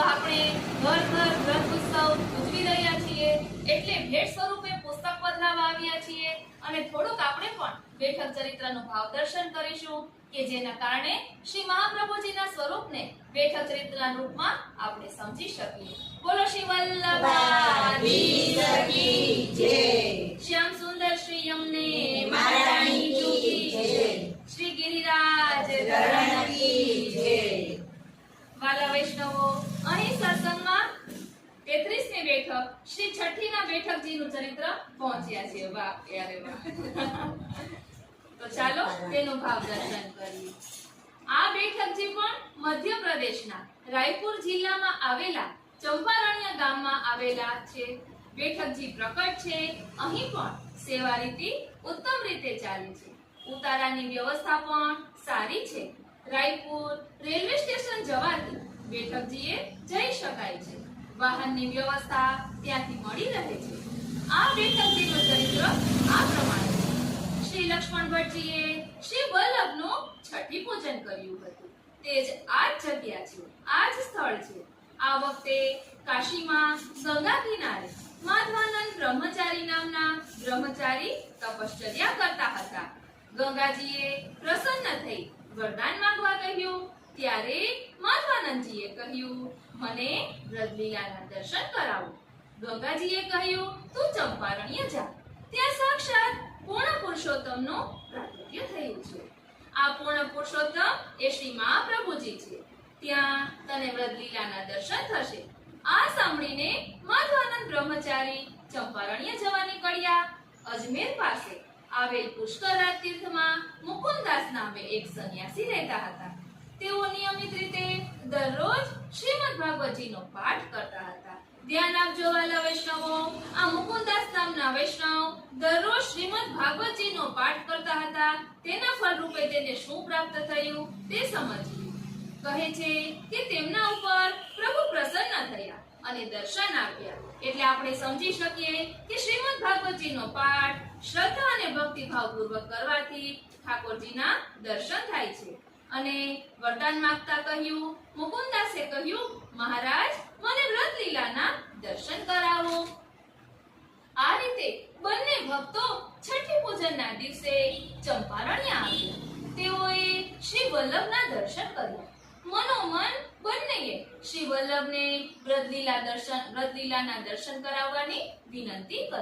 આપણે ઘર ઘર ગ્રંથ ઉત્સવ ઉજવી રહ્યા છીએ, એટલે ભેટ સ્વરૂપે પુસ્તક પધરાવવા આવ્યા છીએ અને થોડુંક આપણે પણ બેઠક ચરિત્રનું ભાવ દર્શન કરીશું કે જેના કારણે શ્રી મહાપ્રભુજીના સ્વરૂપને બેઠક ચરિત્રના રૂપમાં આપણે સમજી શકીએ। બોલો શ્રી વલ્લભાધીશ કી જય। શ્યામ સુંદર શ્રી યમને મહારાણી કી જય। શ્રી ગિરિરાજ ધરણ કી જય। વાલા વૈષ્ણવો, અહીં સત્સંગમાં 33મી બેઠક શ્રી છઠ્ઠીના બેઠકજીનું ચરિત્ર પહોંચ્યા છે। વાહ યારે વાહ। તો ચાલો તેનું ભાવ દર્શન કરીએ। આ બેઠકજી પણ મધ્યપ્રદેશના રાયપુર જિલ્લામાં આવેલા ચંપારણ્ય ગામમાં આવેલા છે। બેઠકજી પ્રકટ છે। અહીં પણ સેવા રીતિ ઉત્તમ રીતે ચાલે છે। ઉતારાની વ્યવસ્થા પણ સારી છે। રાયપુર રેલવે સ્ટેશન જવાથી બેઠકજીએ જઈ શકાય છે। વાહનની વ્યવસ્થા ત્યાંથી મળી રહે છે। આ બેઠકજીનું ચરિત્ર આ પ્રમાણે છે। શ્રી લક્ષ્મણ ભટ્ટજીએ શ્રી વલ્લભનું છઠ્ઠી પૂજન કર્યું હતું। તે જ આ જ જગ્યા છે, આ જ સ્થળ છે। આ વખતે કાશીમાં ગંગા કિનારે માધવાનંદ બ્રહ્મચારી નામના બ્રહ્મચારી તપશ્ચર્યા કરતા હતા। ગંગાજીએ પ્રસન્ન થઈ વરદાન માંગવા કહ્યું, ત્યારે માધવાનંદજીએ કહ્યું, મને વ્રજલીલાના દર્શન કરાવો। ગંગાજીએ કહ્યું, તું ચંપારણ્ય જા, ત્યાં સાક્ષાત પૂર્ણ પુરુષોત્તમનું પ્રાગટ્ય થયું છે। આ પૂર્ણ પુરુષોત્તમ એ શ્રી મહાપ્રભુજી છે। ત્યાં તને વ્રજલીલાના દર્શન થશે। આ સાંભળીને માધવાનંદ બ્રહ્મચારી ચંપારણ્ય જવા નીકળ્યા। અજમેર પાસે આવેલ પુષ્કરરાજ તીર્થમાં મુકુંદાસ નામે એક સંન્યાસી રહેતા હતા। તેઓ નિયમિત રીતે દરરોજ શ્રીમદ ભાગવતજીનો પાઠ કરતા હતા। ધ્યાન આપજો વાલા વૈષ્ણવો, આ મુકુંદાસ નામના વૈષ્ણવ દરરોજ શ્રીમદ ભાગવતજીનો પાઠ કરતા હતા। તેના ફળરૂપે તેને શું પ્રાપ્ત થયું તે સમજીએ। કહે છે કે તેમના ઉપર પ્રભુ પ્રસન્ન થયા અને દર્શન આપ્યા। એટલે આપણે સમજી શકીએ કે શ્રીમદ ભાગવતજીનો પાઠ શ્રદ્ધા અને ભક્તિભાવ પૂર્વક કરવાથી ઠાકોરજીના દર્શન થાય છે। અને વરદાન માંગતા કહ્યું, મુકુંદાસે કહ્યું, મહારાજ મને વ્રતલીલાના દર્શન કરાવો। આ રીતે બંને ભક્તો છઠ્ઠી પૂજનના દિવસે ચંપારણ્ય આવ્યા। તેઓએ શ્રી વલ્લભના દર્શન કર્યા। મનોમન બંનેએ શ્રી વલ્લભને વ્રતલીલાના દર્શન કરાવવાની વિનંતી કરી।